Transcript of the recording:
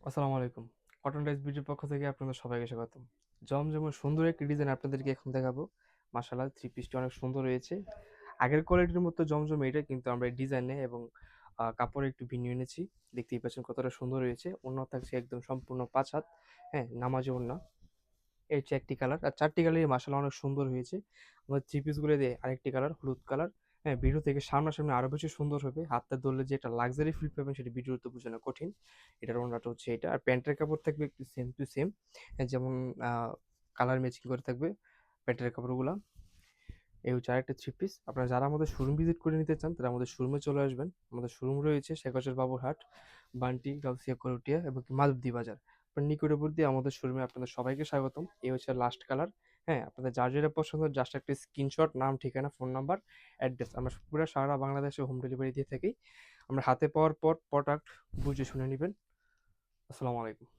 আসসালামু আলাইকুম। Cotton rice বিউটির পক্ষ থেকে আপনাদের সবাইকে স্বাগতম। জমজমের সুন্দর একটি ডিজাইন আপনাদেরকে এখন দেখাবো। মাশাআল্লাহ, থ্রি পিসটি অনেক সুন্দর হয়েছে। আগের কোয়ালিটির মতো জমজম এটা, কিন্তু আমরা ডিজাইনে এবং কাপড়ে একটু ভিন্ন এনেছি। দেখতেই পাচ্ছেন কতটা সুন্দর হয়েছে। ওড়না থাকছে একদম সম্পূর্ণ ৫ হাত। হ্যাঁ, নামাজি ওড়না। এই হচ্ছে একটি কালার। আর ৪ টি কালারই মাশাআল্লাহ অনেক সুন্দর হয়েছে। আমাদের থ্রি পিসগুলো দিয়ে আরেকটি কালার হলুদ কালার। হ্যাঁ, ভিডিও থেকে সামনাসামনি আরো বেশি সুন্দর হবে। হাতটা ধরলে যে একটা লাক্সারি ফিল পাবেন সেটা ভিডিওতে বোঝানো কঠিন। এটার ওড়নাটা হচ্ছে এটা। আর প্যান্টের কাপড় থাকবে একটু সেম টু সেম। যেমন আ কালার ম্যাচিং করে থাকবে প্যান্টের কাপড়গুলা। এই হচ্ছে আরেকটা থ্রি পিস। আপনারা যারা আমাদের শোরুম ভিজিট করে নিতে চান তারা আমাদের শোরুমে চলে আসবেন। আমাদের শোরুম রয়েছে শেখাচর বাবুরহাট, বান্টি, গাউসিয়া, করটিয়া এবং কি মাধবদী বাজার। আপনার নিকটবর্তী আমাদের শোরুমে আপনাদের সবাইকে স্বাগতম। এই হচ্ছে লাস্ট কালার। হ্যাঁ, আপনাদের যার যেটা পছন্দ জাস্ট একটা স্ক্রিনশট, নাম, ঠিকানা, ফোন নাম্বার, অ্যাড্রেস। আমরা পুরা সারা বাংলাদেশে হোম ডেলিভারি দিয়ে থাকি। আমরা হাতে পাওয়ার পর প্রোডাক্ট বুঝে শুনে নিবেন। আসসালামু আলাইকুম।